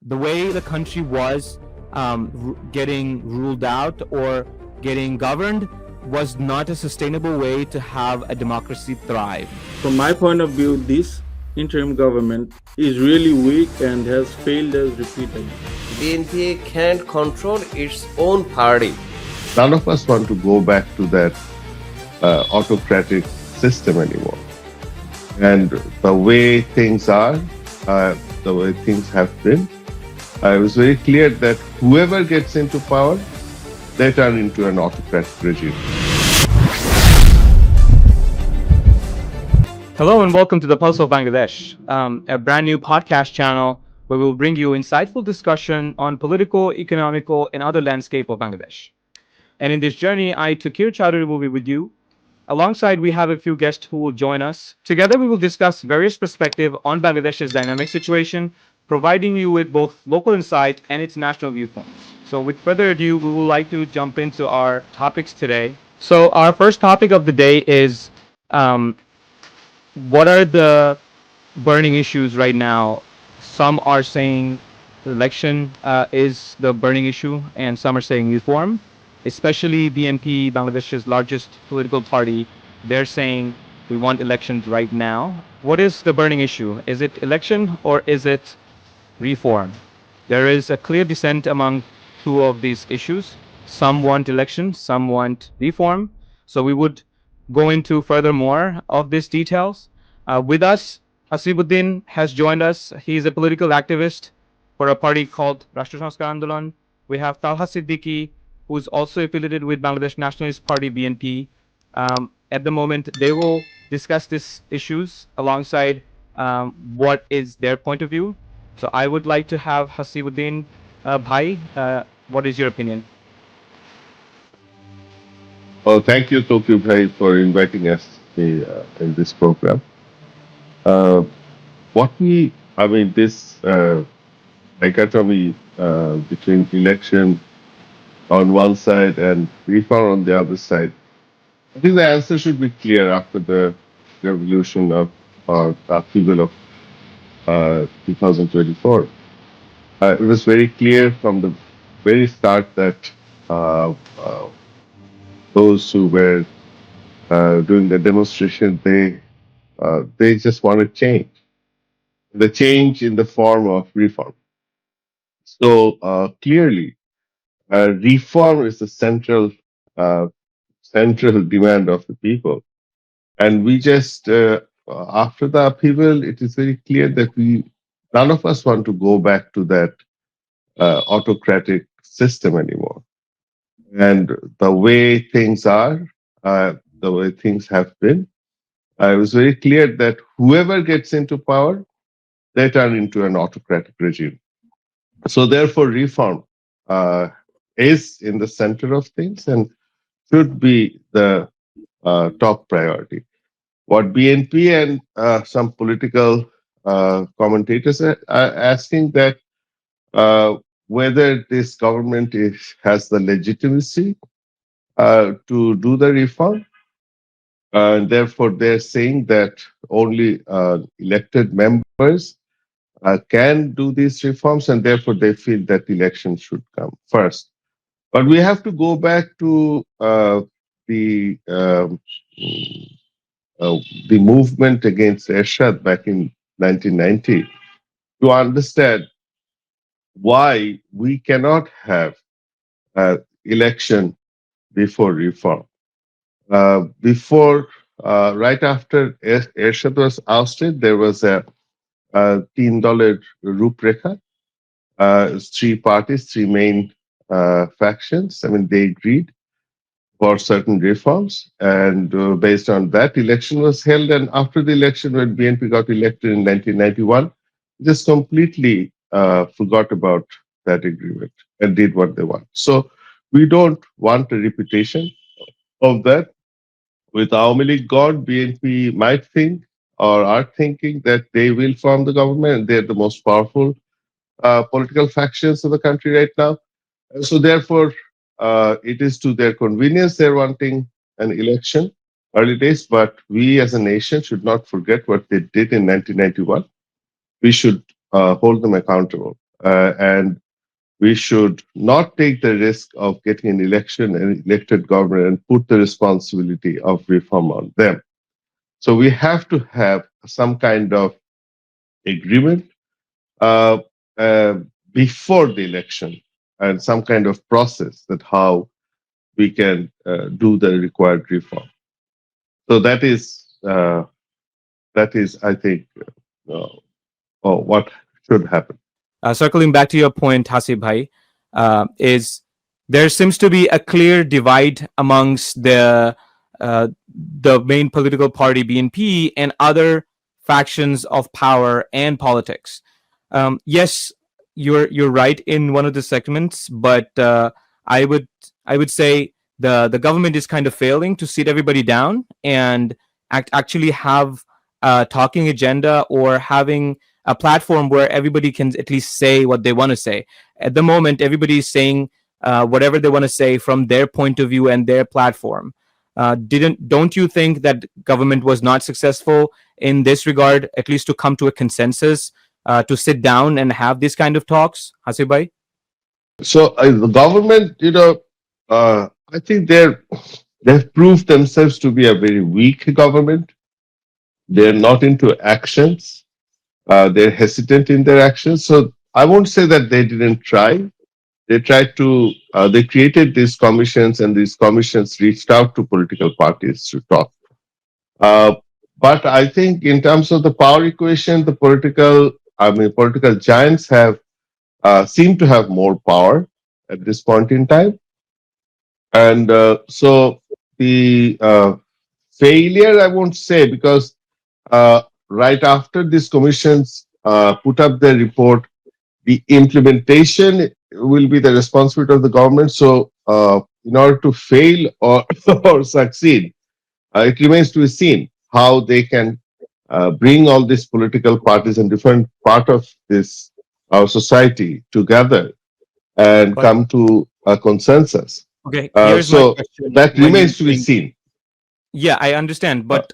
the way the country was getting ruled out or getting governed was not a sustainable way to have a democracy thrive. From my point of view, this interim government is really weak and has failed us repeatedly. BNP can't control its own party. None of us want to go back to that autocratic system anymore. And the way things are, the way things have been, it was very clear that whoever gets into power, they turn into an autocratic regime. Hello and welcome to the Pulse of Bangladesh, a brand new podcast channel where we'll bring you insightful discussion on political, economical, and other landscape of Bangladesh. And in this journey, Toukir Chowdhury will be with you. Alongside, we have a few guests who will join us. Together, we will discuss various perspectives on Bangladesh's dynamic situation, providing you with both local insight and international viewpoints. So with further ado, we would like to jump into our topics today. So our first topic of the day is what are the burning issues right now? Some are saying the election is the burning issue, and some are saying reform. Especially BNP, Bangladesh's largest political party, they're saying we want elections right now. What is the burning issue? Is it election or is it reform? There is a clear dissent among two of these issues. Some want election, some want reform. So we would go into further more of these details. With us, Hasibuddin has joined us. He's a political activist for a party called Rashtra Sanskar Andolan. We have Talha Siddiquee, who's also affiliated with Bangladesh Nationalist Party BNP. At the moment, they will discuss these issues alongside what is their point of view. So I would like to have Hasibuddin Bhai. What is your opinion? Well, thank you, Toukir Bhai, for inviting us in this program. Uh, this dichotomy between election on one side and reform on the other side, I think the answer should be clear after the revolution of the upheaval of 2024. It was very clear from the very start that uh, uh, those who were doing the demonstration, they just wanted change. The change in the form of reform. So clearly, reform is the uh, central demand of the people. And we just, after the upheaval, it is very clear that none of us want to go back to that autocratic system anymore. And the way things are, the way things have been, it was very clear that whoever gets into power, they turn into an autocratic regime. So therefore, reform is in the center of things and should be the top priority. What BNP and some political commentators are asking that whether this government has the legitimacy to do the reform. And therefore, they're saying that only elected members can do these reforms, and therefore they feel that elections should come first. But we have to go back to the um, uh, the movement against Ershad back in 1990 to understand why we cannot have election before reform. Right after Ershad was ousted, there was a $3 Ruprekha, three parties, three main factions. I mean, they agreed for certain reforms, and based on that, election was held. And after the election, when BNP got elected in 1991, just completely forgot about that agreement and did what they want. So we don't want a repetition of that. With Awami League gone, BNP might think or are thinking that they will form the government and they're the most powerful political factions of the country right now. So therefore, it is to their convenience they're wanting an election early days, but we as a nation should not forget what they did in 1991. We should hold them accountable. and we should not take the risk of getting an election and elected government and put the responsibility of reform on them. So we have to have some kind of agreement uh, uh, before the election and some kind of process that how we can do the required reform. So that is, I think, uh, what should happen. Circling back to your point, Hasib Bhai, is there seems to be a clear divide amongst the main political party BNP and other factions of power and politics. Yes, you're right in one of the segments, but I would I would say the government is kind of failing to sit everybody down and actually have a talking agenda or having a platform where everybody can at least say what they want to say. At the moment, everybody is saying whatever they want to say from their point of view and their platform. Didn't Don't you think that government was not successful in this regard, at least to come to a consensus, to sit down and have these kind of talks, Hasibai? So the government, I think they've proved themselves to be a very weak government. They're not into actions. They're hesitant in their actions. So I won't say that they didn't try. They tried to. They created these commissions, and these commissions reached out to political parties to talk. Uh, but I think, in terms of the power equation, political giants have seem to have more power at this point in time. And so the failure, I won't say, because right after these commissions put up their report, the implementation will be the responsibility of the government. So, in order to fail or, or succeed, it remains to be seen how they can bring all these political parties and different part of this our society together and But come to a consensus. okay, here's my So question. that When you're remains to be saying, seen. yeah, I understand, Uh, but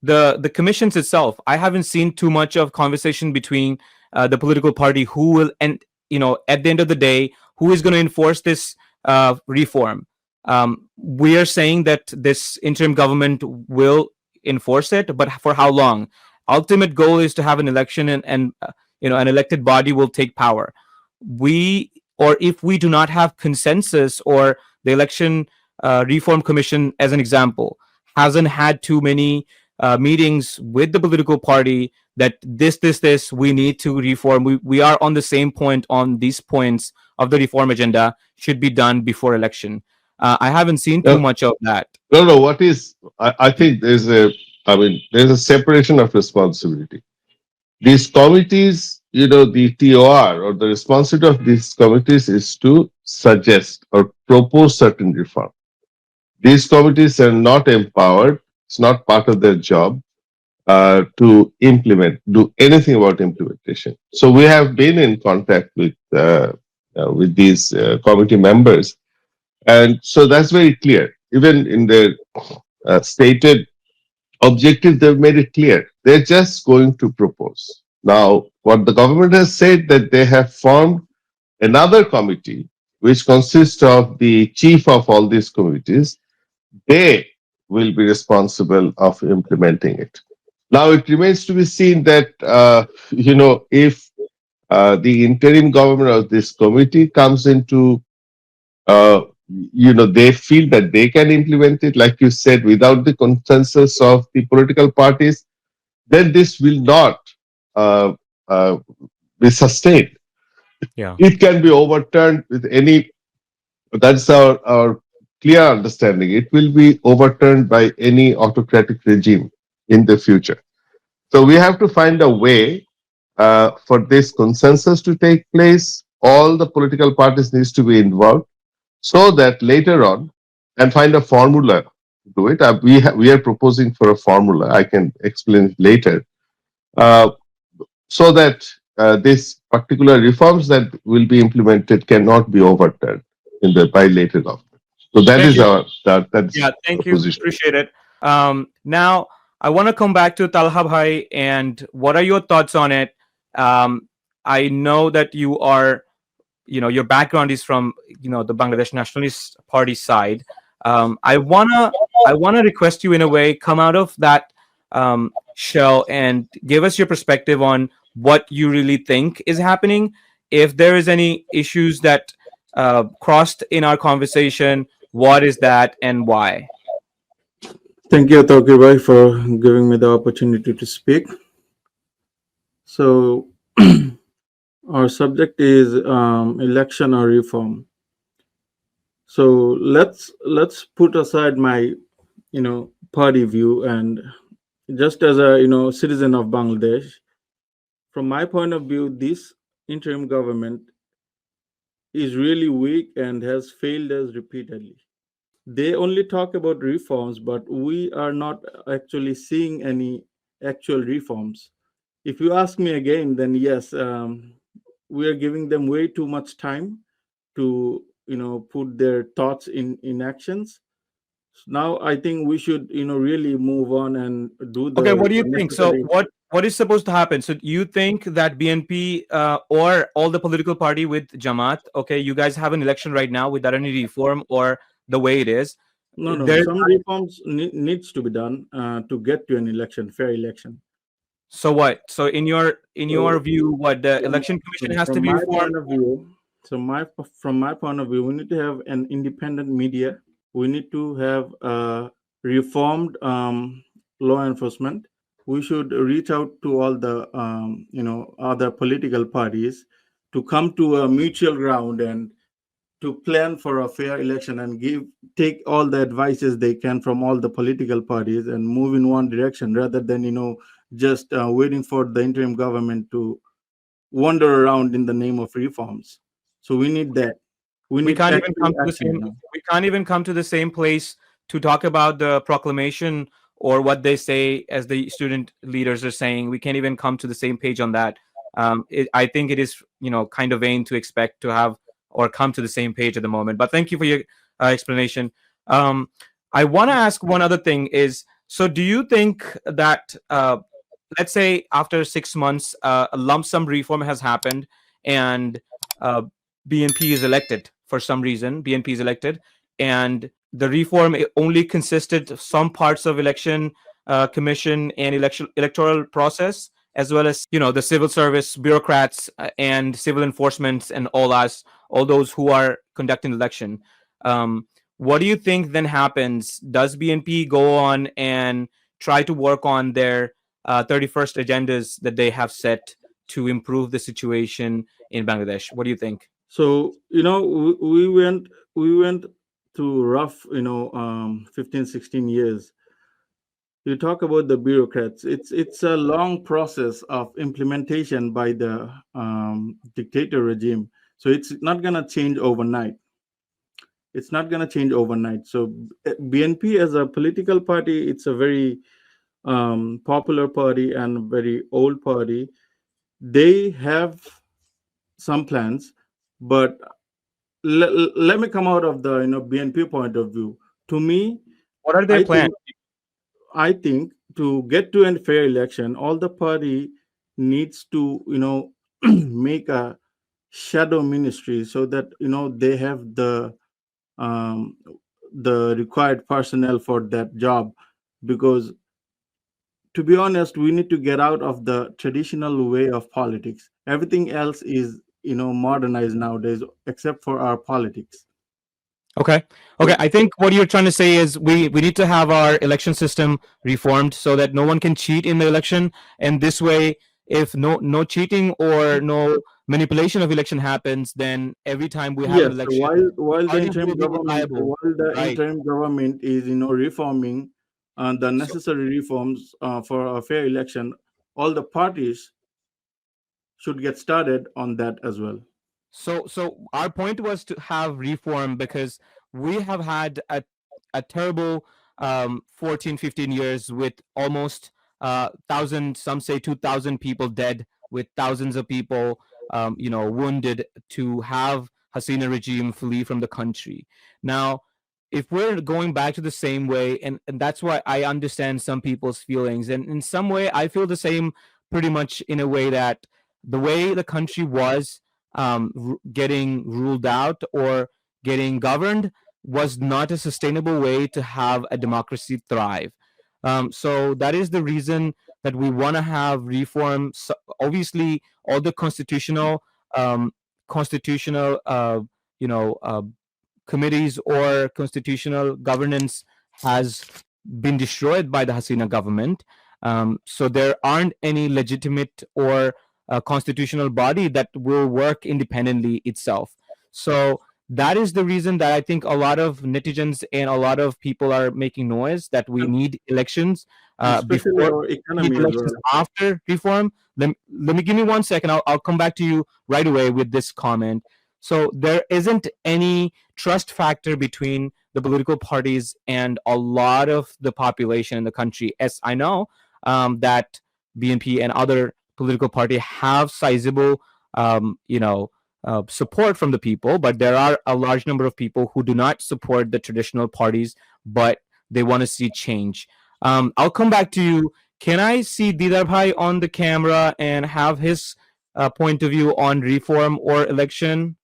the commissions itself, I haven't seen too much of conversation between the political party who will, and at the end of the day, who is going to enforce this reform. We are saying that this interim government will enforce it, but for how long? Ultimate goal is to have an election, and an elected body will take power. We or if we do not have consensus, or the election reform commission, as an example, hasn't had too many meetings with the political party that this we need to reform. We are on the same point on these points of the reform agenda should be done before election. I haven't seen too no, much of that. no. What is? I think there's a separation of responsibility. These committees, the TOR or the responsibility of these committees is to suggest or propose certain reform. These committees are not empowered. It's not part of their job to do anything about implementation. So we have been in contact with these committee members, and so that's very clear. Even in their stated objective, they've made it clear. They're just going to propose. Now, what the government has said that they have formed another committee, which consists of the chief of all these committees. They will be responsible of implementing it. Now, it remains to be seen that, if the interim government of this committee comes into, they feel that they can implement it, like you said, without the consensus of the political parties, then this will not uh, uh, be sustained. Yeah. It can be overturned with any. That's our clear understanding. It will be overturned by any autocratic regime in the future. So we have to find a way for this consensus to take place. All the political parties needs to be involved so that later on, and find a formula to do it. We are proposing for a formula. I can explain it later. Uh, so that these particular reforms that will be implemented cannot be overturned in the by later government. So that Thank is you. that's Yeah, our thank you. position. Appreciate it. Now I want to come back to Talha Bhai, and what are your thoughts on it? Um, I know that you are, your background is from, the Bangladesh Nationalist Party side. I wanna request you in a way, come out of that shell and give us your perspective on what you really think is happening. If there is any issues that crossed in our conversation, what is that and why? Thank you, Toukir, for giving me the opportunity to speak. So, our subject is election or reform. So let's put aside my party view, and just as a citizen of Bangladesh, from my point of view, this interim government is really weak and has failed us repeatedly. They only talk about reforms, but we are not actually seeing any actual reforms. If you ask me again, then yes, we are giving them way too much time to put their thoughts in actions. Now I think we should really move on and do Okay, what the do you think? So necessary. what is supposed to happen? So you think that BNP or all the political party with Jamaat, okay, you guys have an election right now without any reform or the way it is. No, There. some reforms needs to be done to get to an election, fair election. So what? So in your So view, what the from, election commission has to from be my reformed? point of view, from my point of view, we need to have an independent media. We need to have reformed law enforcement. We should reach out to all the other political parties to come to a mutual ground and to plan for a fair election and take all the advices they can from all the political parties and move in one direction rather than just waiting for the interim government to wander around in the name of reforms. So we need that. We we need can't even actual come to the action same now. we can't even come to the same place to talk about the proclamation or what they say as the student leaders are saying. We can't even come to the same page on that. I think it is, kind of vain to expect to have or come to the same page at the moment, but thank you for your explanation. um, I want to ask one other thing is, so do you think that let's say after 6 months, a lump sum reform has happened, and uh, BNP is elected for some reason. BNP is elected, and the reform only consisted of some parts of election commission and electoral process, as well as the civil service bureaucrats and civil enforcement and all those who are conducting the election. What do you think then happens? Does BNP go on and try to work on their 31st agendas that they have set to improve the situation in Bangladesh? What do you think? So we went through rough 15, 16 years. You talk about the bureaucrats. It's a long process of implementation by the dictator regime. So it's not gonna change overnight. It's not gonna change overnight. So BNP as a political party, it's a very popular party and very old party. They have some plans, but let me come out of the BNP point of view. To me, What are their I plans? think I think to get to a fair election, all the party needs to make a shadow ministry so that they have um, the required personnel for that job. Because to be honest, we need to get out of the traditional way of politics. Everything else is modernized nowadays, except for our politics. Okay. Okay. So I think what you're trying to say is we need to have our election system reformed so that no one can cheat in the election. And this way, if no cheating or no manipulation of election happens, then every time we have an yes, so election, while the parties interim will be government liable. Right. is reforming the So necessary reforms for a fair election, all the parties should get started on that as well. so our point was to have reform because we have had a terrible 14 15 years with almost 1000, some say 2000 people dead, with thousands of people wounded, to have Hasina regime flee from the country. Now, if we're going back to the same way, and that's why I understand some people's feelings, and in some way I feel the same, pretty much in a way that the way the country was getting ruled out or getting governed was not a sustainable way to have a democracy thrive. So that is the reason that we want to have reform. So obviously, all the um, constitutional, you know, committees or constitutional governance has been destroyed by the Hasina government. So there aren't any legitimate or constitutional body that will work independently itself. So that is the reason that I think a lot of netizens and a lot of people are making noise that we and need elections especially before, our we need economy as elections well. after reform. Let me give me 1 second. I'll come back to you right away with this comment. So there isn't any trust factor between the political parties and a lot of the population in the country. As I know that BNP and other political party have sizable, support from the people, but there are a large number of people who do not support the traditional parties, but they want to see change. I'll come back to you. Can I see Didar Bhai on the camera and have his point of view on reform or election?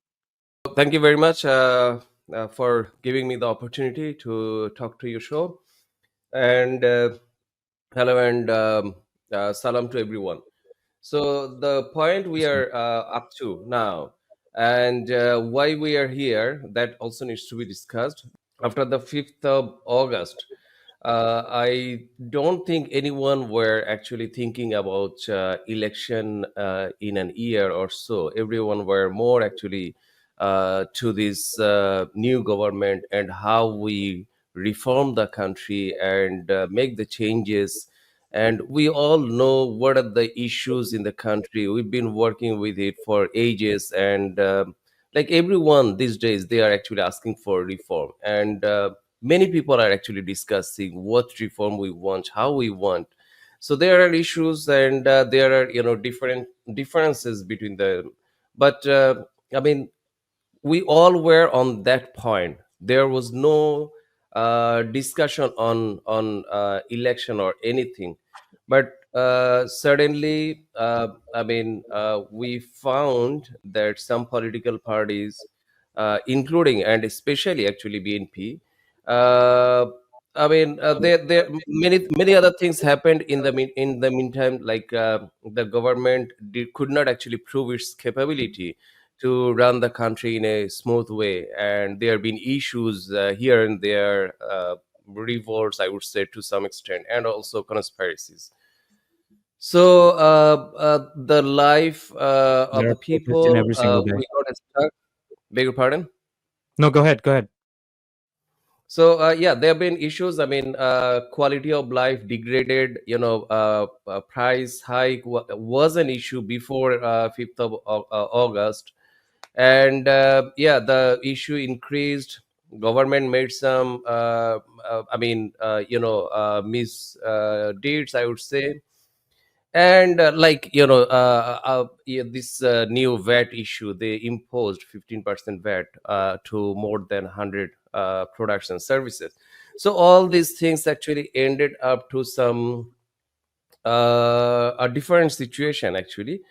Thank you very much for giving me the opportunity to talk to your show. And hello and salam to everyone. So the point we are up to now, and why we are here, that also needs to be discussed. After the 5th of August, I don't think anyone were actually thinking about election in an year or so. Everyone were more actually to this new government and how we reform the country and make the changes. And we all know what are the issues in the country. We've been working with it for ages, and like everyone these days, they are actually asking for reform. And many people are actually discussing what reform we want, how we want. So there are issues, and there are different differences between them. But I mean, we all were on that point. There was no discussion on election or anything. But suddenly, we found that some political parties, including and especially actually BNP, uh, there many other things happened in in the meantime. Like the government could not actually prove its capability to run the country in a smooth way, and there have been issues here and there, revolts, I would say, to some extent, and also conspiracies. So the life of There the are protests in people, every single day. we got stuck. Beg your pardon. No, go ahead. Go ahead. So yeah, there have been issues. I mean, quality of life degraded. Price hike was an issue before 5th of August, and yeah, the issue increased. Government made some mis deeds, I would say. And yeah, this new VAT issue, they imposed 15% VAT to more than 100 products and services. So all these things actually ended up to some a different situation actually.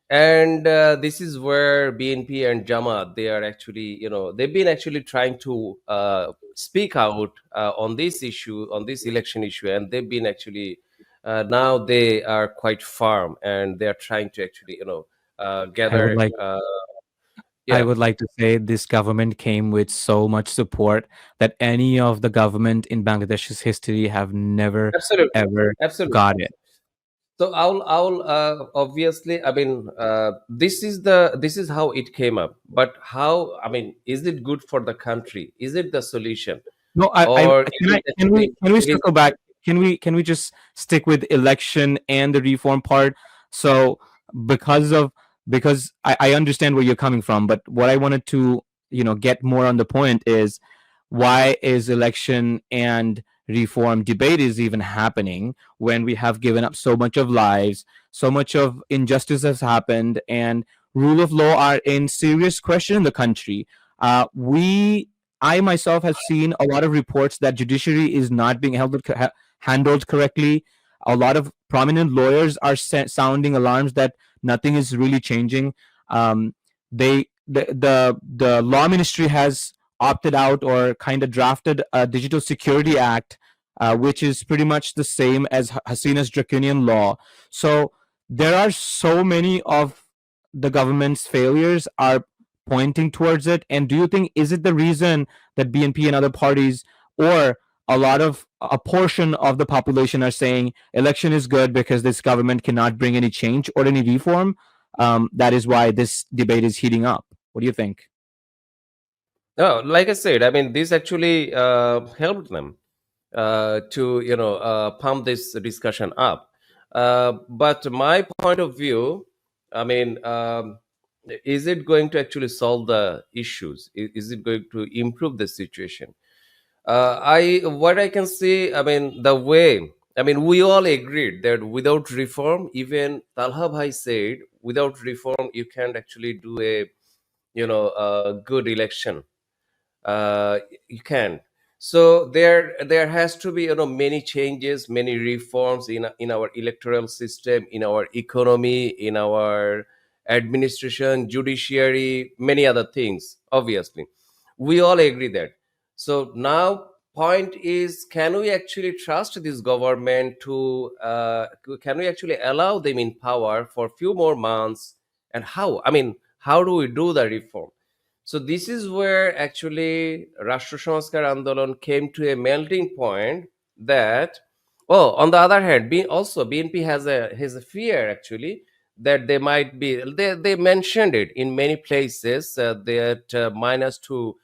And this is where BNP and Jamaat, they are actually, they've been actually trying to speak out on this issue, on this election issue, and they've been actually now they are quite firm, and they are trying to actually, I would gather. like I Yeah, would like to say this government came with so much support that any of the government in Bangladesh's history have never absolutely, ever absolutely. got it. So I'll obviously, I mean, this is how it came up. But how, I mean, is it good for the country? Is it the solution, No, or is can it I actually can we against? circle back? Can we just stick with election and the reform part? So because of because I understand where you're coming from, but what I wanted to get more on the point is why is election and reform debate is even happening when we have given up so much of lives, so much of injustice has happened, and rule of law are in serious question in the country. We I myself have seen a lot of reports that judiciary is not being handled correctly. A lot of prominent lawyers are sounding alarms that nothing is really changing. The law ministry has opted out or kind of drafted a Digital Security Act, which is pretty much the same as Hasina's draconian law. So there are so many of the government's failures are pointing towards it. And do you think, is it the reason that BNP and other parties, or a portion of the population, are saying election is good because this government cannot bring any change or any reform? That is why this debate is heating up. What do you think? No, like I said, I mean, this actually helped them to pump this discussion up. But my point of view, I mean, is it going to actually solve the issues? Is it going to improve the situation? I what I can see, I mean, the way, I mean, we all agreed that without reform, even Talha Bhai said, without reform, you can't actually do a good election. You can't. So there has to be many changes, many reforms in our electoral system, in our economy, in our administration, judiciary, many other things. Obviously, we all agree that. So now point is, can we actually trust this government to can we actually allow them in power for a few more months? And how, I mean, how do we do the reform? So this is where actually Rashtra Sanskar Andolan came to a melting point that, oh, on the other hand, also BNP has a fear actually that they might be, they mentioned it in many places, that -2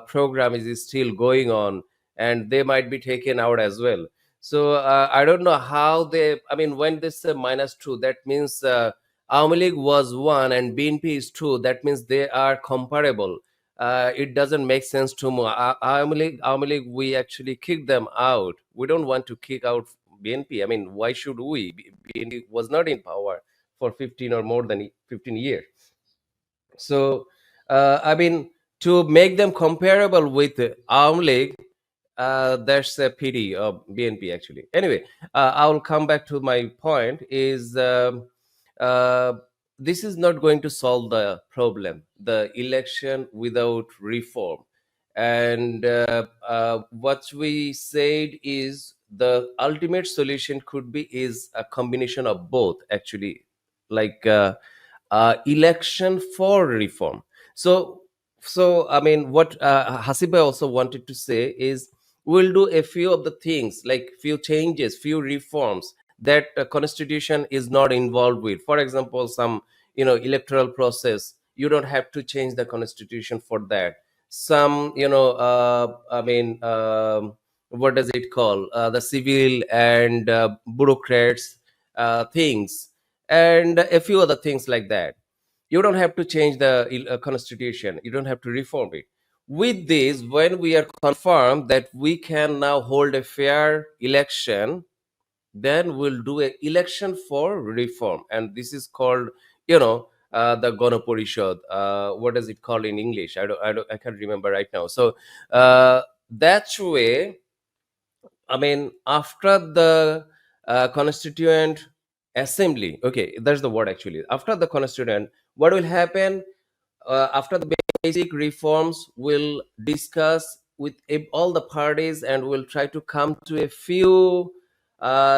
program is still going on and they might be taken out as well. So I don't know how they, I mean, when they say -2, that means Awami League was 1 and BNP is 2. That means they are comparable. It doesn't make sense to me. Awami League, we actually kick them out. We don't want to kick out BNP. I mean, why should we? BNP was not in power for 15 or more than 15 years. So, I mean, to make them comparable with Awami League, that's a pity of BNP actually. Anyway, I'll come back to my point. Is uh, this is not going to solve the problem, the election without reform. And what we said is the ultimate solution could be is a combination of both actually, like election for reform. So I mean, what Hasiba also wanted to say is, we'll do a few of the things, like few changes, few reforms that constitution is not involved with. For example, some electoral process, you don't have to change the constitution for that. Some I mean, what does it call, the civil and bureaucrats things, and a few other things like that. You don't have to change the constitution, you don't have to reform it. With this, when we are confirmed that we can now hold a fair election, then we'll do an election for reform, and this is called the Gonoporishad. What does it call in English? I can't remember right now. So that way, I mean, after the constituent assembly, okay, that's the word actually. After the constituent, what will happen? After the basic reforms, we'll discuss with all the parties and we'll try to come to a few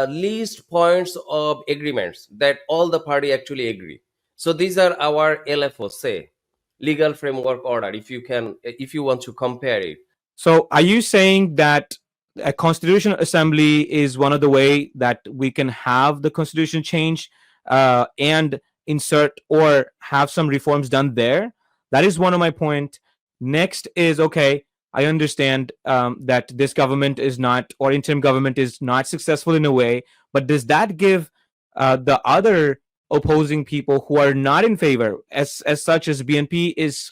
least points of agreements that all the party actually agree. So these are our LFO, say, legal framework order, if you can, if you want to compare it. So are you saying that a constitutional assembly is one of the way that we can have the constitution change, and insert or have some reforms done there? That is one of my point. Next is, okay, I understand that this government is not, or interim government is not successful in a way, but does that give the other opposing people who are not in favor, as such as BNP is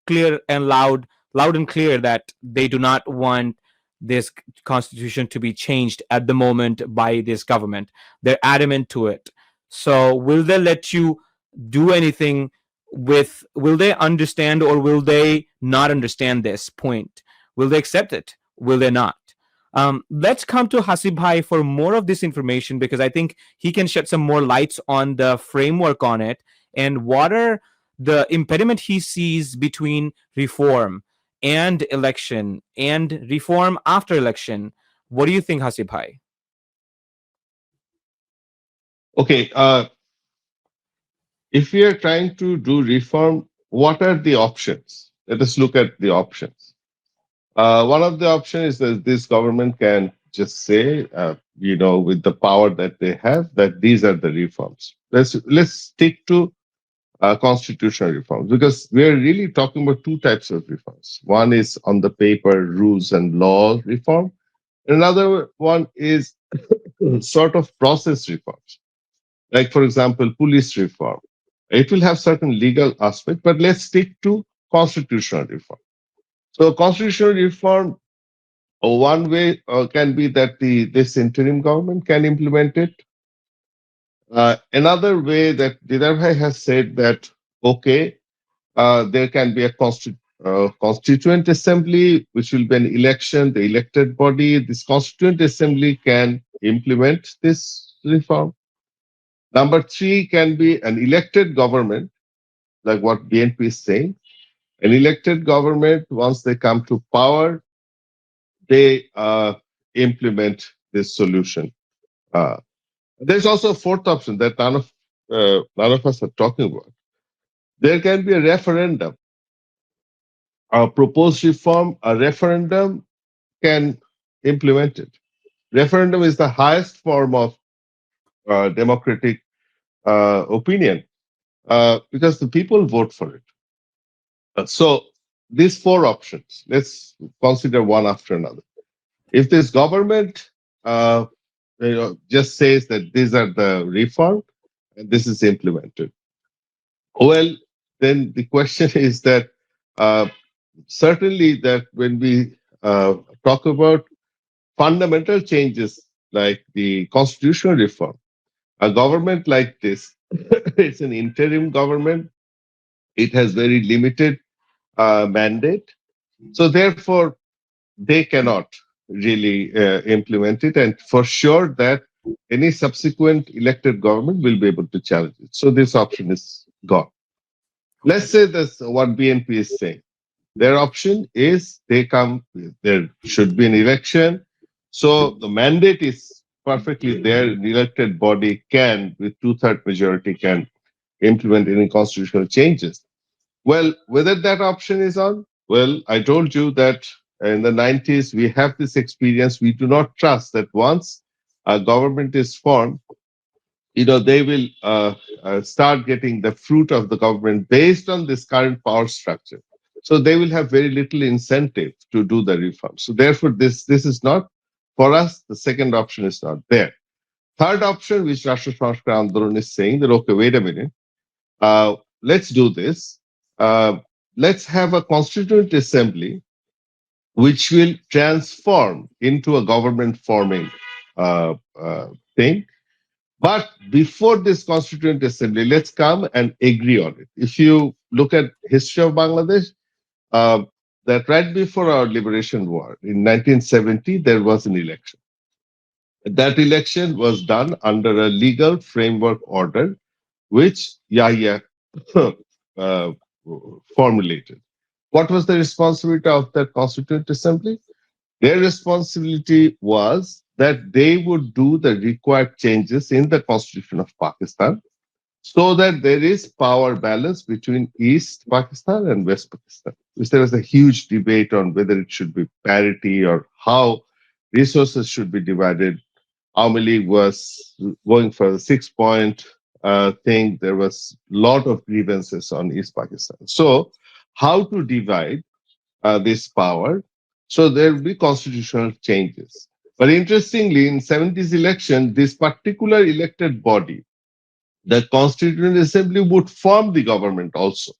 clear and loud and clear that they do not want this constitution to be changed at the moment by this government. They're adamant to it. So will they let you do anything with, will they understand or will they not understand this point? Will they accept it? Will they not? Let's come to Hasib Bhai for more of this information because I think he can shed some more lights on the framework on it and what are the impediment he sees between reform and election and reform after election. What do you think, Hasib Bhai? Okay, if we are trying to do reform, what are the options? Let us look at the options. One of the options is that this government can just say, with the power that they have, that these are the reforms. Let's stick to constitutional reforms because we are really talking about two types of reforms. One is on the paper rules and law reform. Another one is sort of process reforms, like for example, police reform. It will have certain legal aspect, but let's stick to constitutional reform. So constitutional reform, one way can be that this interim government can implement it. Another way that Didarul has said that, okay, there can be a constituent assembly, which will be an election, the elected body. This constituent assembly can implement this reform. Number three can be an elected government, like what BNP is saying. An elected government, once they come to power, they implement this solution. Uh, there's also a fourth option that none of us are talking about. There can be a referendum. A proposed reform, a referendum can implement it. Referendum is the highest form of democratic opinion because the people vote for it. So these four options, let's consider one after another. If this government just says that these are the reform and this is implemented, well, then the question is that uh, certainly that when we talk about fundamental changes like the constitutional reform, a government like this, it's an interim government. It has very limited mandate. So therefore, they cannot really implement it. And for sure that any subsequent elected government will be able to challenge it. So this option is gone. Let's say that's what BNP is saying. Their option is there should be an election. So the mandate is perfectly there. The elected body can, with two-third majority, can implement any constitutional changes. Well, whether that option is on, well, I told you that in the 90s, we have this experience. We do not trust that once a government is formed, they will start getting the fruit of the government based on this current power structure. So they will have very little incentive to do the reform. So therefore, this is not for us. The second option is not there. Third option, which Rashtra Sanskar Andolan is saying that okay, wait a minute, let's do this. Let's have a constituent assembly which will transform into a government forming thing. But before this constituent assembly, let's come and agree on it. If you look at history of Bangladesh, that right before our liberation war in 1970, there was an election. That election was done under a legal framework order, which Yahya uh, formulated. What was the responsibility of that constituent assembly? Their responsibility was that they would do the required changes in the constitution of Pakistan so that there is power balance between East Pakistan and West Pakistan. Because there was a huge debate on whether it should be parity or how resources should be divided. Awami League was going for the 6-point thing. There was a lot of grievances on East Pakistan. So how to divide this power? So there will be constitutional changes. But interestingly, in 70s election, this particular elected body, the Constituent Assembly, would form the government also.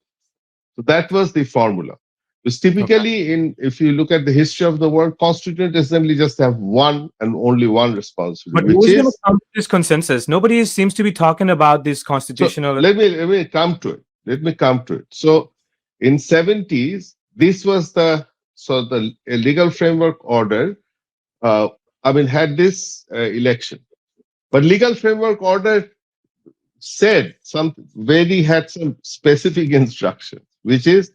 So that was the formula. Because typically, if you look at the history of the world, Constituent Assembly just have one and only one responsibility, But which who's going to is. come to this consensus? Nobody seems to be talking about this So constitutional. let me come to it. Let me come to it. So in 70s, this was the legal framework order uh, had this election. But legal framework order said had some specific instructions, which is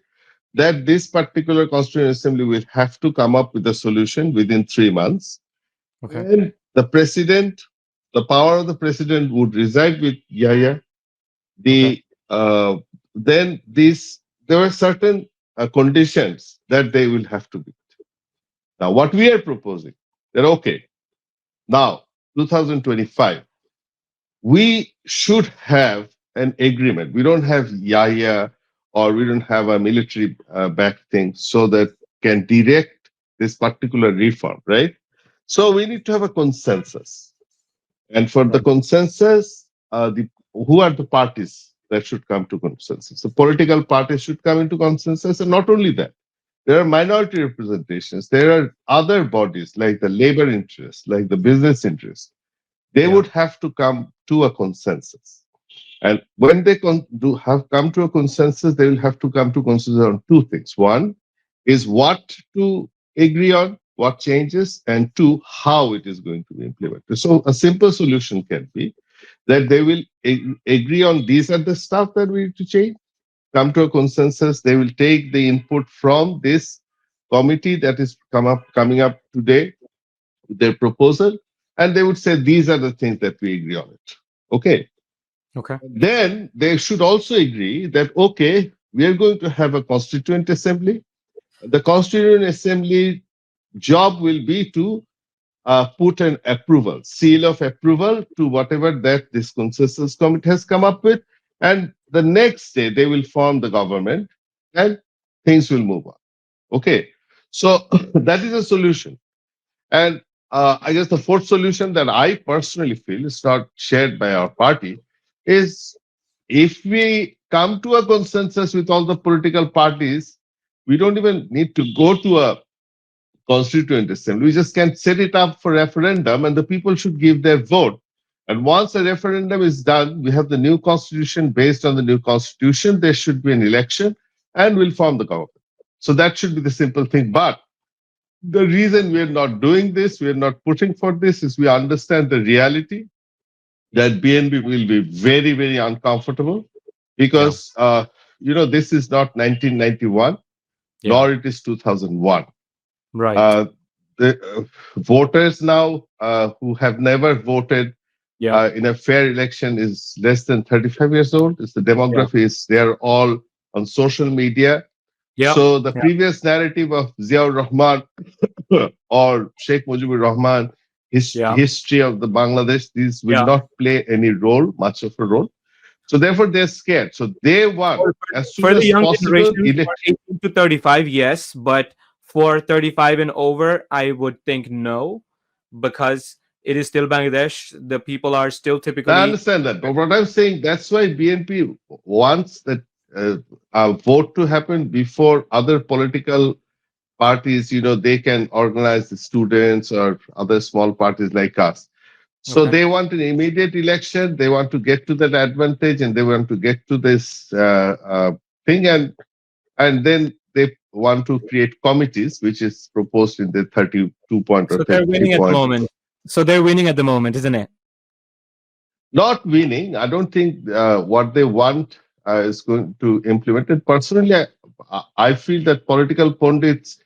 that this particular constituent assembly will have to come up with a solution within 3 months, Okay. and the power of the president would reside with Yahya. Okay. The then these There were certain conditions that they will have to be. Now, what we are proposing that okay, now 2025, we should have an agreement. We don't have Yahya or we don't have a military backed thing so that can direct this particular reform, right? So we need to have a consensus. And for the Right. consensus, who are the parties that should come to consensus? The political parties should come into consensus, and not only that, there are minority representations. There are other bodies like the labor interests, like the business interests. They Yeah. would have to come to a consensus. And when they have come to a consensus, they will have to come to consensus on two things. One is what to agree on, what changes, and two, how it is going to be implemented. So a simple solution can be that they will agree on these are the stuff that we need to change, come to a consensus. They will take the input from this committee that is coming up today, their proposal, and they would say these are the things that we agree on it. Okay. Okay. Then they should also agree that okay, we are going to have a constituent assembly. The constituent assembly job will be to put an approval, seal of approval to whatever that this consensus committee has come up with, and the next day they will form the government, and things will move on. Okay, so that is a solution. And I guess the fourth solution that I personally feel is not shared by our party is if we come to a consensus with all the political parties, we don't even need to go to a constituent assembly. We just can set it up for referendum and the people should give their vote. And once a referendum is done, we have the new constitution. Based on the new constitution, there should be an election and we'll form the government. So that should be the simple thing. But the reason we're not doing this, we're not pushing for this, is we understand the reality that BNB will be very, very uncomfortable Yeah. because, this is not 1991, Yeah. nor it is 2001. Right. Uh, the voters now who have never voted Yeah. in a fair election is less than 35 years old. It's the Yeah. demography is they're all on social media. Yeah. So the Yeah. previous narrative of Ziaur Rahman or Sheikh Mujibur Rahman, Yeah. history of the Bangladesh, these will Yeah. not play any role, much of a role. So therefore they're scared. So they want For, as soon for the as young possible generation, for elect. 18 to 35, yes, but for 35 and over, I would think no, because it is still Bangladesh. The people are still I typically. understand that, but what I'm saying, that's why BNP wants that a vote to happen before other political parties, they can organize the students or other small parties like us. So Okay. they want an immediate election. They want to get to that advantage, and they want to get to this thing, and then they want to create committees, which is proposed in the 32 point or So they're 33 winning at the point. moment. So they're winning at the moment, isn't it? Not winning. I don't think what they want is going to implement it. Personally, I feel that political pundits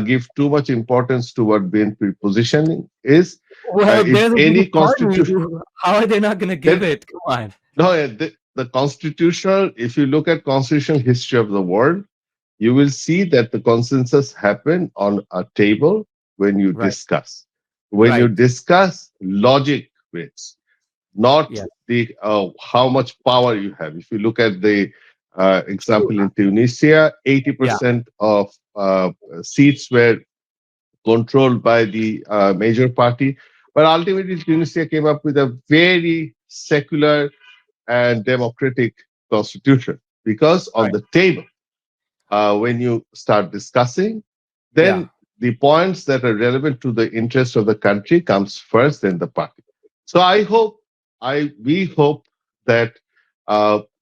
give too much importance to what BNP positioning is. Well, If they're the any biggest party. constitution, How are they not going to give then it? Come on. no, the constitutional. If you look at constitutional history of the world, you will see that the consensus happen on a table when you Right. discuss. When you Right. discuss, logic wins, not Yeah. the how much power you have. If you look at the True. example in Tunisia, Yeah. 80% of seats were controlled by the major party, but ultimately Tunisia came up with a very secular and democratic constitution because on Right. the table, when you start discussing, Yeah. then the points that are relevant to the interest of the country comes first, then the party. So we hope that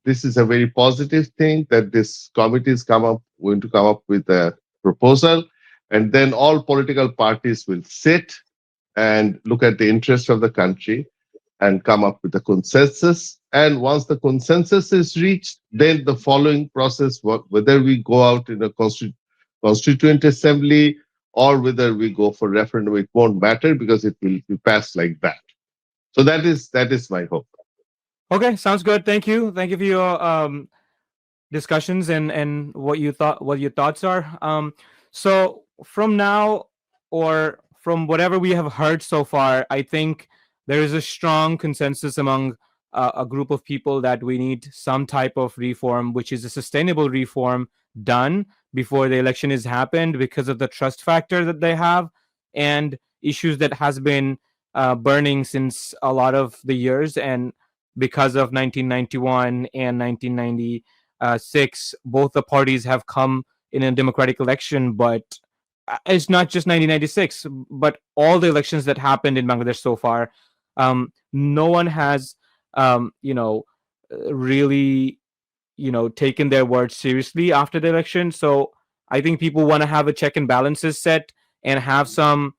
this is a very positive thing that this committee is going to come up with a proposal, and then all political parties will sit and look at the interest of the country and come up with a consensus. And once the consensus is reached, then the following process, whether we go out in a constituent assembly or whether we go for referendum, it won't matter because it will be passed like that. So that is my hope. Okay, sounds good. Thank you for your discussions and what your thoughts are. So from now, or from whatever we have heard so far, I think there is a strong consensus among a group of people that we need some type of reform, which is a sustainable reform, done before the election is happened, because of the trust factor that they have and issues that has been burning since a lot of the years, and because of 1991 and 1996, both the parties have come in a democratic election. But it's not just 1996, but all the elections that happened in Bangladesh so far. No one has, really, taken their words seriously after the election. So I think people want to have a check and balances set and have some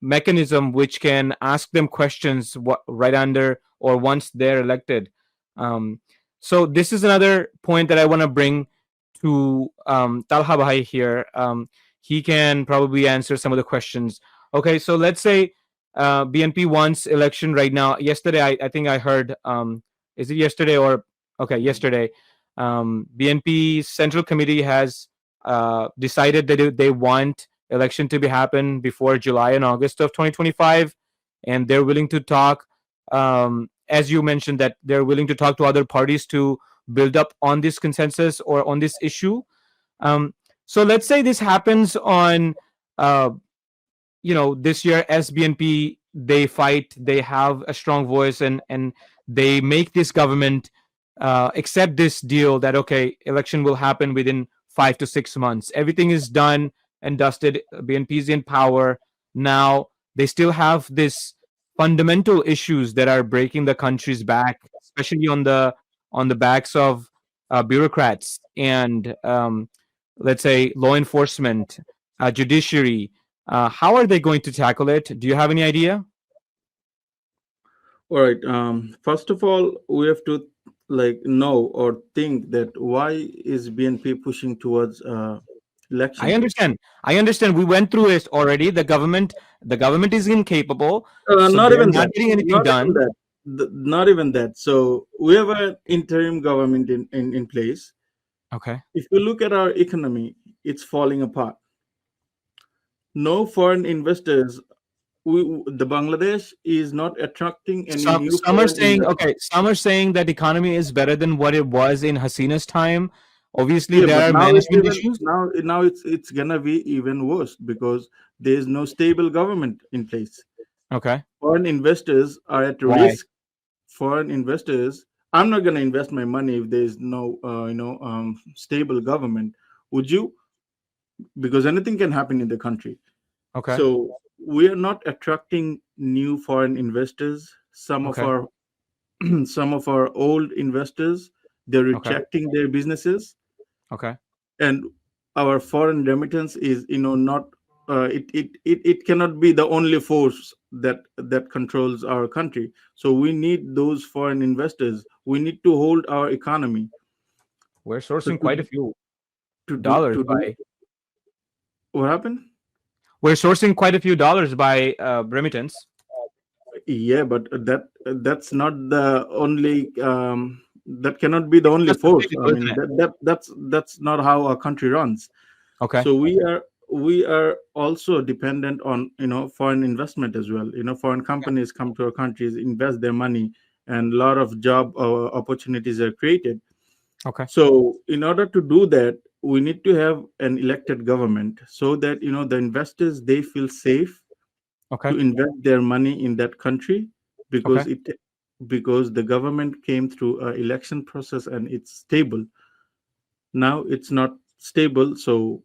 mechanism which can ask them questions right under or once they're elected. Um, so this is another point that I want to bring to Talha Bhai here. He can probably answer some of the questions. Okay, so let's say BNP wants election right now. Yesterday, I think I heard. Is it yesterday or okay? Yesterday, BNP Central Committee has decided that they want election to be happen before July and August of 2025, and they're willing to talk. As you mentioned, that they're willing to talk to other parties to build up on this consensus or on this issue. Um, so let's say this happens on, uh, this year. SBNP, they fight, they have a strong voice, and they make this government accept this deal that okay, election will happen within 5 to 6 months. Everything is done and dusted. BNP is in power now. They still have this fundamental issues that are breaking the country's back, especially on the backs of bureaucrats and let's say law enforcement, judiciary. How are they going to tackle it? Do you have any idea? All right. First of all, we have to know or think that why is BNP pushing towards I election? understand. I understand. We went through it already. The government is incapable, so Not they're even not that. getting anything Not even done. that. Not even that. So we have an interim government in place. Okay. If you look at our economy, it's falling apart. No foreign investors. The Bangladesh is not attracting any new Some are foreign saying investors. okay. Some are saying that economy is better than what it was in Hasina's time. Obviously, Yeah, there but are now it's management even issues. now it's gonna be even worse because there is no stable government in place. Okay. Foreign investors are at Why? risk. Foreign investors, I'm not gonna invest my money if there is no stable government. Would you? Because anything can happen in the country. Okay. So we are not attracting new foreign investors. Some of Okay. our some of our old investors, they're Okay. rejecting their businesses, Okay. and our foreign remittance is not it cannot be the only force that controls our country. So we need those foreign investors. We need to hold our economy. We're So sourcing quite a few dollars to do by what happened. we're sourcing quite a few dollars by remittance. Yeah, but that's not the only that cannot be the only That's force. I sustainable, mean isn't it? that's not how our country runs. Okay. So we are also dependent on foreign investment as well. Foreign companies come to our countries, invest their money, and a lot of job opportunities are created. Okay. So in order to do that, we need to have an elected government so that the investors, they feel safe Okay. to invest their money in that country, Okay. because the government came through a election process and it's stable. Now it's not stable, so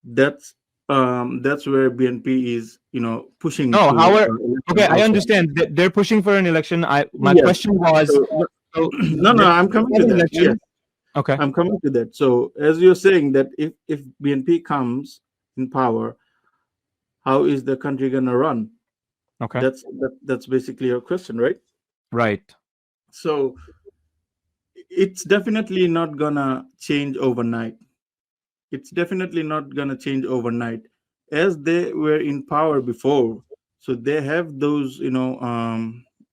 that's where BNP is pushing No, how to are election okay? I also. understand that they're pushing for an election. I My Yes. question was, So so no, no, they're I'm pushing coming for to an that. Yes, election. Okay. I'm coming to that. So as you're saying that if BNP comes in power, how is the country gonna run? Okay. That's basically your question, right? Right. So it's definitely not gonna change overnight. It's definitely not gonna change overnight, as they were in power before, so they have those, So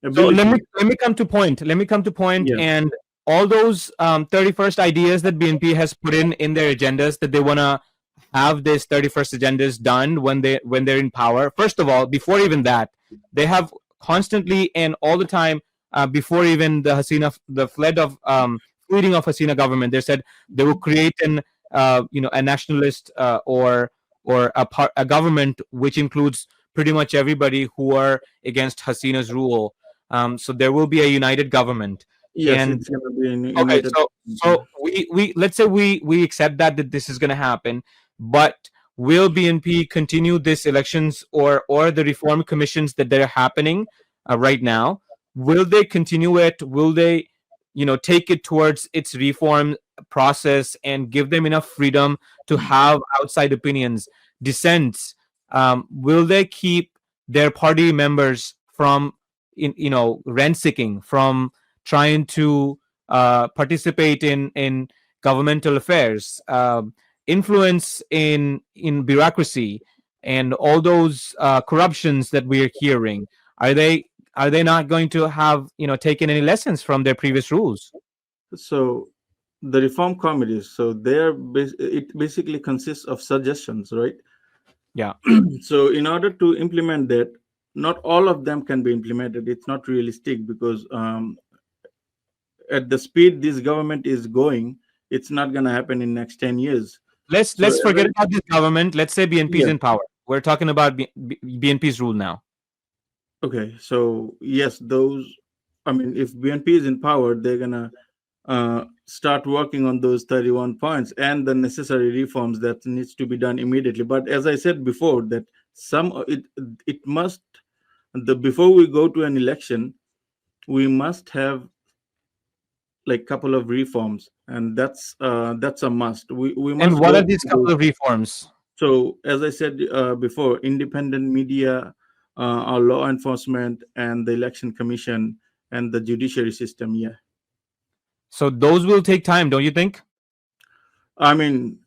ability. let me come to point. Let me come to point. Yeah. And all those 31st ideas that BNP has put in their agendas that they want to have this 31st agendas done when they're in power. First of all, before even that, they have constantly and all the time, before even the fleeing of Hasina government, they said they will create a nationalist, or a government which includes pretty much everybody who are against Hasina's rule. So there will be a united government. Yes, And it's gonna be in okay, United. so we let's say we accept that this is going to happen, but will BNP continue this elections, or the reform commissions that they're happening right now? Will they continue it? Will they, take it towards its reform process and give them enough freedom to have outside opinions, dissents? Will they keep their party members from, rent seeking, from trying to participate in governmental affairs, influence in bureaucracy, and all those corruptions that we are hearing? Are they not going to have taken any lessons from their previous rules? So the reform committees, so it basically consists of suggestions, right? Yeah. So in order to implement that, not all of them can be implemented. It's not realistic, because at the speed this government is going, it's not going to happen in next 10 years. So Let's forget about this government. Let's say BNP is yeah. in power. We're talking about BNP's rule now. Okay, so yes, those, I mean, if BNP is in power, they're gonna start working on those 31 points and the necessary reforms that needs to be done immediately. But as I said before, that it must, the before we go to an election, we must have like couple of reforms, and that's a must. We And must what go are these through couple those. of reforms? So, as I said before, independent media, our law enforcement, and the election commission, and the judiciary system. Yeah, So those will take time, don't you think? I mean,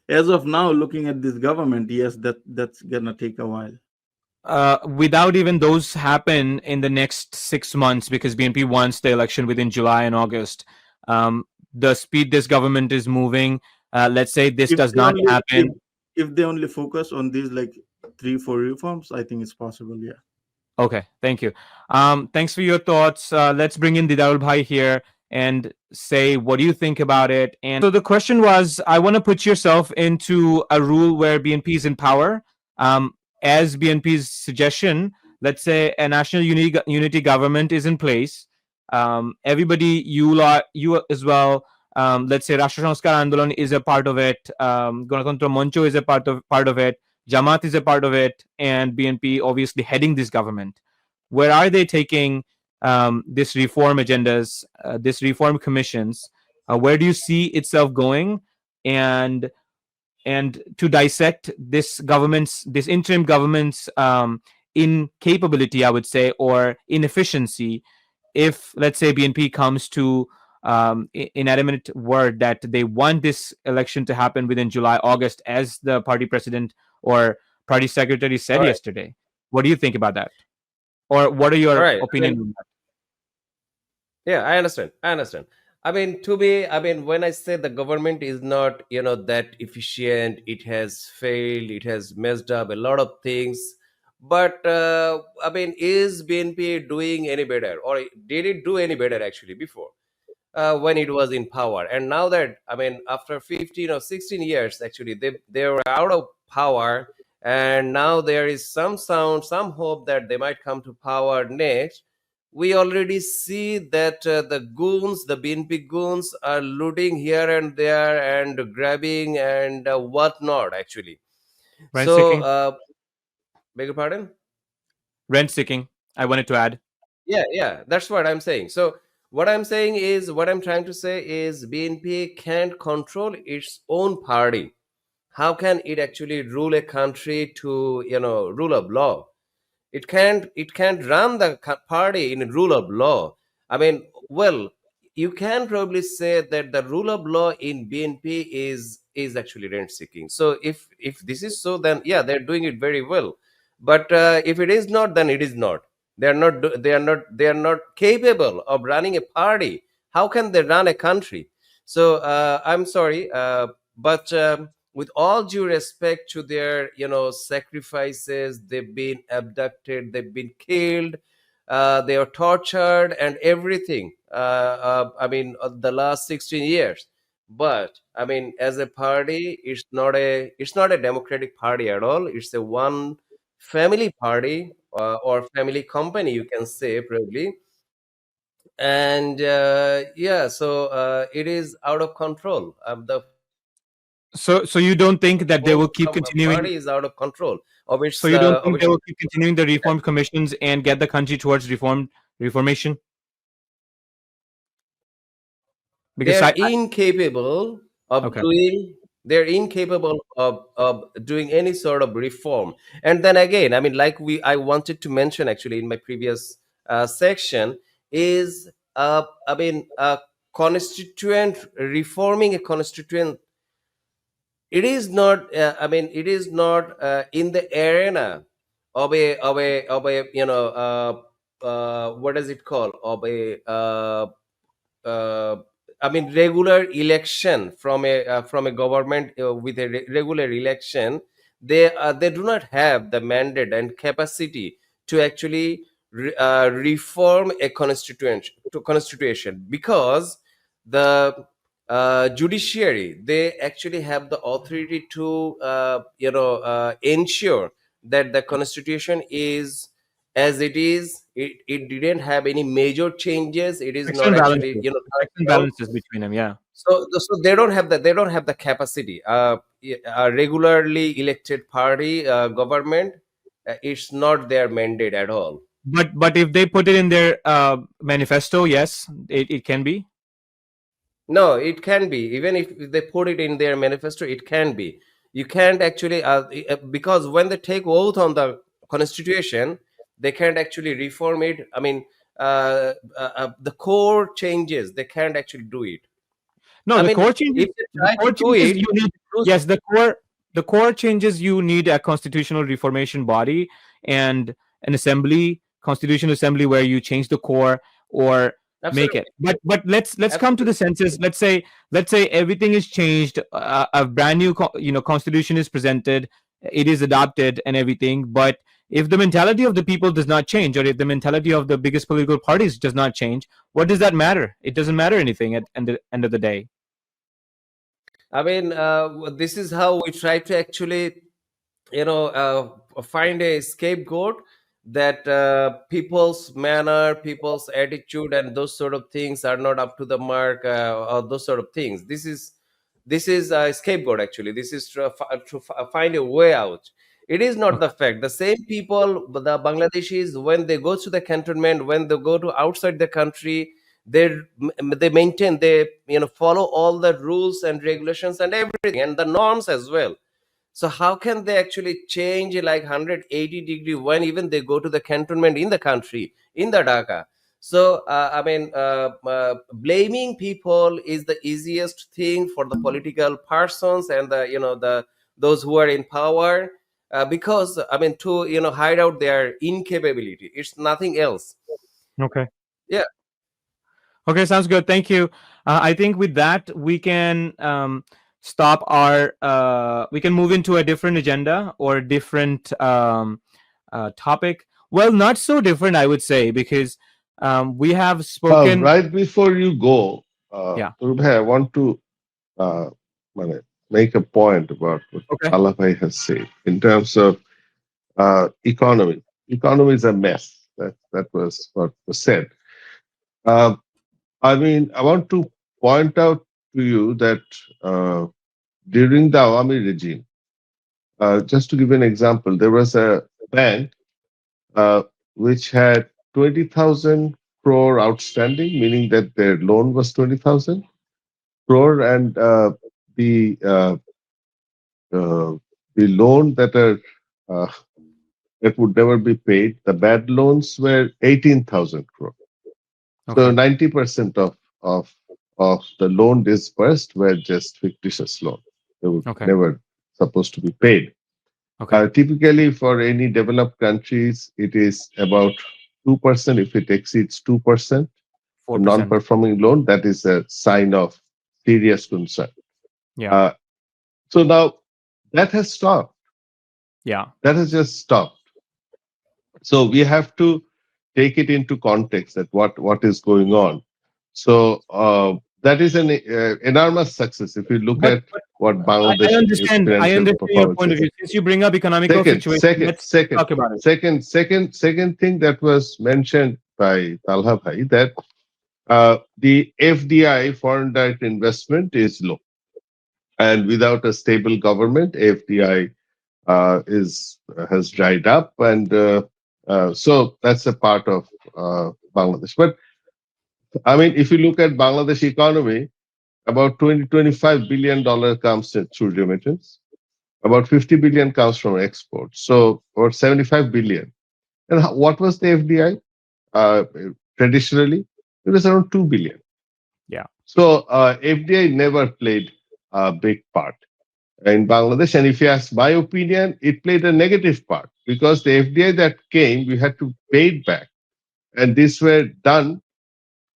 as of now, looking at this government, yes, that's gonna take a while. Without even those happen in the next 6 months, because BNP wants the election within July and August. The speed this government is moving, let's say this If does they not only happen. if they only focus on these like 3 4 reforms, I think it's possible. Yeah. Okay, thank you. Thanks for your thoughts. Let's bring in Didarul Bhai here and say, what do you think about it? And so the question was, I want to put yourself into a rule where BNP is in power. As BNP's suggestion, let's say a national unity government is in place. Everybody, you as well. Let's say Rashtra Sanskar Andolan is a part of it. Ganatantra Mancho is a part of it. Jamaat is a part of it, and BNP obviously heading this government. Where are they taking this reform agendas, this reform commissions? Where do you see itself going? And to dissect this interim government's incapability, I would say, or inefficiency, if let's say BNP comes to inanimate word that they want this election to happen within July, August, as the party president or party secretary All said right. yesterday. What do you think about that? Or what are All your right. I opinion mean, on that? yeah, I understand. I understand. I mean, to me, I mean, when I say the government is not, that efficient, it has failed, it has messed up a lot of things. But I mean, is BNP doing any better, or did it do any better actually before, when it was in power? And now that, I mean, after 15 or 16 years, actually, they were out of power, and now there is some sound, some hope that they might come to power next. We already see that the BNP goons are looting here and there and grabbing and whatnot, actually. Rent So, seeking. beg your pardon? Rent seeking. I wanted to add. Yeah, yeah, that's what I'm saying. So, what I'm trying to say is BNP can't control its own party. How can it actually rule a country to, rule of law? It can't run the party in rule of law. I mean, well, you can probably say that the rule of law in BNP is actually rent seeking. So if this is so, then yeah, they're doing it very well. But if it is not, then it is not. They are not capable of running a party. How can they run a country? So I'm sorry, but with all due respect to their sacrifices, they've been abducted, they've been killed, they are tortured and everything. I mean, the last 16 years. But I mean, as a party, it's not a democratic party at all. It's a one family party, or family company, you can say, probably. And yeah, so it is out of control. The So you don't think that they whole will keep continuing? party is out of control of So its you don't of think its they will keep continuing the reform commissions and get the country towards reformation? Because they're incapable of okay. doing they're incapable of doing any sort of reform. And then again, I mean, like we I wanted to mention actually in my previous section, is I mean, constituent reforming a constituent. It is not I mean, it is not in the arena of a what does it called, of a uh, I mean, regular election from a government, with a regular election. They do not have the mandate and capacity to actually reform a constitution, because the judiciary, they actually have the authority to ensure that the constitution is as it is. It didn't have any major changes. It is Checks not and actually balances. Checks and turned down. balances between them, yeah. So they don't have the capacity. A regularly elected party, government, it's not their mandate at all. But if they put it in their manifesto, yes, it can be. No, it can be. Even if they put it in their manifesto, it can be. You can't actually, because when they take oath on the constitution, they can't actually reform it. I mean, the core changes, they can't actually do it. No, I the mean, core if changes. they The try core to do changes it, you need. those- Yes, the core changes you need a constitutional reformation body and an assembly, constitutional assembly where you change the core or make it. absolutely, But let's come to the absolutely. census. Let's say everything is changed. A brand new constitution is presented. It is adopted and everything. But if the mentality of the people does not change, or if the mentality of the biggest political parties does not change, what does that matter? It doesn't matter anything at the end of the day. I mean, this is how we try to actually, find a scapegoat, that people's manner, people's attitude, and those sort of things are not up to the mark, or those sort of things. This is a scapegoat. Actually, this is to find a way out. It is not the Okay. fact. The same people, the Bangladeshis, when they go to the cantonment, when they go to outside the country, they they maintain, they follow all the rules and regulations and everything, and the norms as well. So how can they actually change like 180-degree when even they go to the cantonment in the country, in the Dhaka? So I mean, blaming people is the easiest thing for the political persons and the those who are in power, because I mean, to hide out their incapability. It's nothing else. Okay. Yeah. Okay, sounds good. Thank you. I think with that we can stop our. We can move into a different agenda or a different topic. Well, not so different, I would say, because we have spoken. Right before you go, Yeah. Turbhay, I want to uh, মানে, make a point about what Okay. Talha bhai has said in terms of economy. Economy is a mess. That was what was said. Uh, I mean, I want to point out to you that during the Awami regime, just to give you an example, there was a bank uh, which had 20,000 crore outstanding, meaning that their loan was 20,000 crore, and the uh, the loan that are uh, that would never be paid. The bad loans were 18,000 crore. So Okay. 90% of the loan disbursed were just fictitious loan. They were Okay. never supposed to be paid. Okay. Typically, for any developed countries, it is about 2%. If it exceeds 2%, a 4%. non-performing loan, that is a sign of serious concern. Yeah. Uh, so now that has stopped. Yeah. That has just stopped. So we have to take it into context that what is going on. So that is an enormous success if you look But at what I Bangladesh understand. I financial understand your performance point of is. view. Since you bring up economical Second, situation, second, let's second, talk about it. second thing that was mentioned by Talha Bhai, that the FDI, foreign direct investment, is low, and without a stable government, FDI is has dried up, and so that's a part of Bangladesh. But I mean, if you look at Bangladesh economy, about 20 to 25 billion comes through remittance. About 50 billion comes from exports. So about 75 billion. And what was the FDI? Uh, Traditionally, it was around 2 billion. Yeah. So FDI never played a big part in Bangladesh. And if you ask my opinion, it played a negative part because the FDI that came, we had to pay it back. And these were done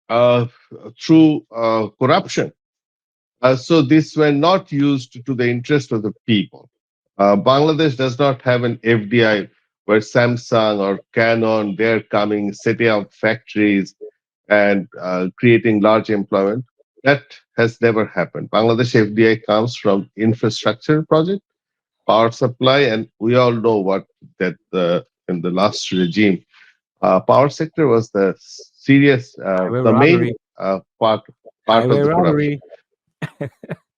uh, through corruption. So these were not used to the interest of the people. Bangladesh does not have an FDI where Samsung or Canon, they're coming, setting up factories and creating large employment. That has never happened. Bangladesh FDI comes from infrastructure project, power supply, and we all know what that in the last regime, power sector was the serious, Highway the main robbery. part Highway of the corruption. robbery.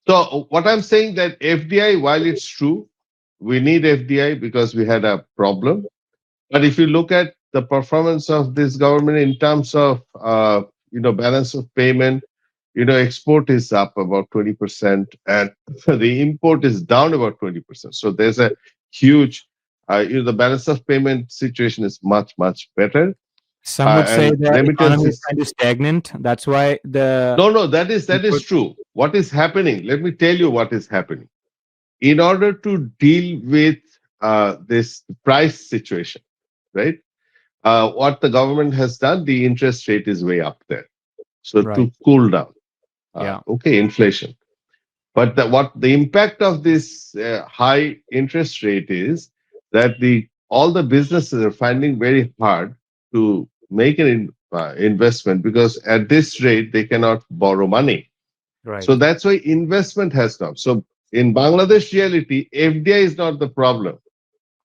So what I'm saying that FDI, while it's true, we need FDI because we had a problem. But if you look at the performance of this government in terms of balance of payment, export is up about 20%, and the import is down about 20%. So there's a huge, the balance of payment situation is much better, Some would say and the remittance economy is is. kind of stagnant. That's why the No, that is input. true. What is happening? Let me tell you what is happening. In order to deal with this price situation, right? What the government has done, the interest rate is way up there. So Right. to cool down, Yeah. okay, inflation. But what the impact of this high interest rate is that all the businesses are finding very hard to make an investment because at this rate they cannot borrow money. Right. So that's why investment has come. So in Bangladesh reality, FDI is not the problem.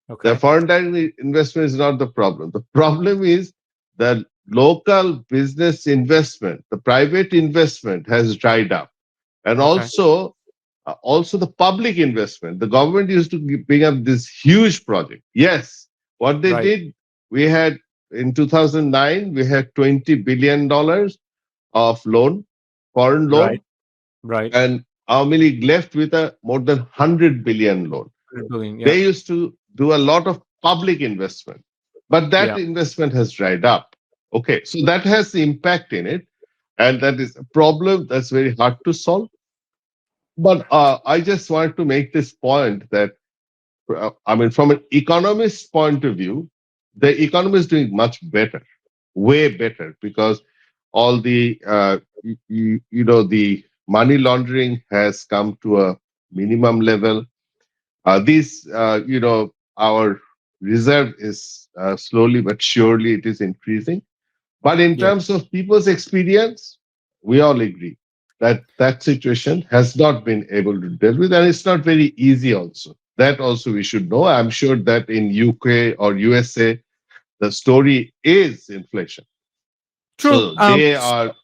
The Okay. foreign direct investment is not the problem. The problem is the local business investment, the private investment has dried up. And Okay. also the public investment. The government used to bring up this huge project. Yes, what they Right. did, we had in 2009, we had $20 billion of loan, foreign loan, Right. Right. and Army League left with a more than 100 billion loan. 100 billion. Yeah. They used to do a lot of public investment, but that Yeah. investment has dried up. Okay, so that has the impact in it, and that is a problem that's very hard to solve. But I just want to make this point that, I mean, from an economist's point of view, the economy is doing much better, way better, because all the, the money laundering has come to a minimum level. Our reserve is slowly but surely it is increasing. But in Yeah. terms of people's experience, we all agree that that situation has not been able to deal with, and it's not very easy. Also, that also we should know. I'm sure that in UK or USA, the story is inflation. True. So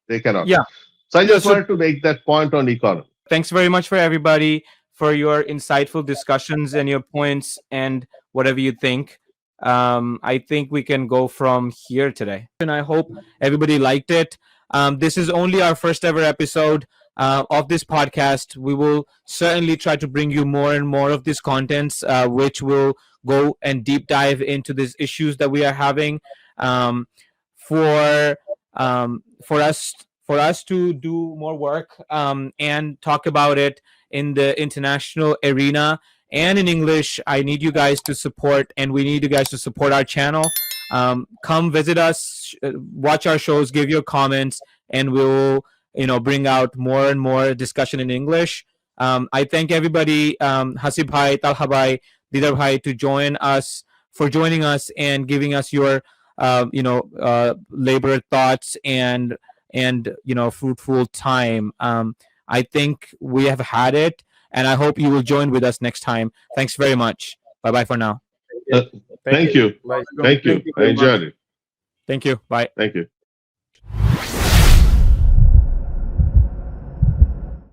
they cannot. Yeah. So I Yeah. just So wanted to make that point on economy. thanks very much for everybody for your insightful discussions and your points and whatever you think. I think we can go from here today. And I hope everybody liked it. This is only our first ever episode. of this podcast. We will certainly try to bring you more and more of these contents, which will go and deep dive into these issues that we are having. Um, for for us to do more work and talk about it in the international arena and in English, I need you guys to support, and we need you guys to support our channel. Come visit us, watch our shows, give your comments, and we'll bring out more and more discussion in English. I thank everybody, Hasib Bhai, Talha Bhai, Didar Bhai, to joining us and giving us your labored thoughts and fruitful time. I think we have had it, and I hope you will join with us next time. Thanks very much. Bye bye for now. Thank you. Bye. Thank you. Thank you I very much. enjoyed it. Thank you. Bye. Thank you.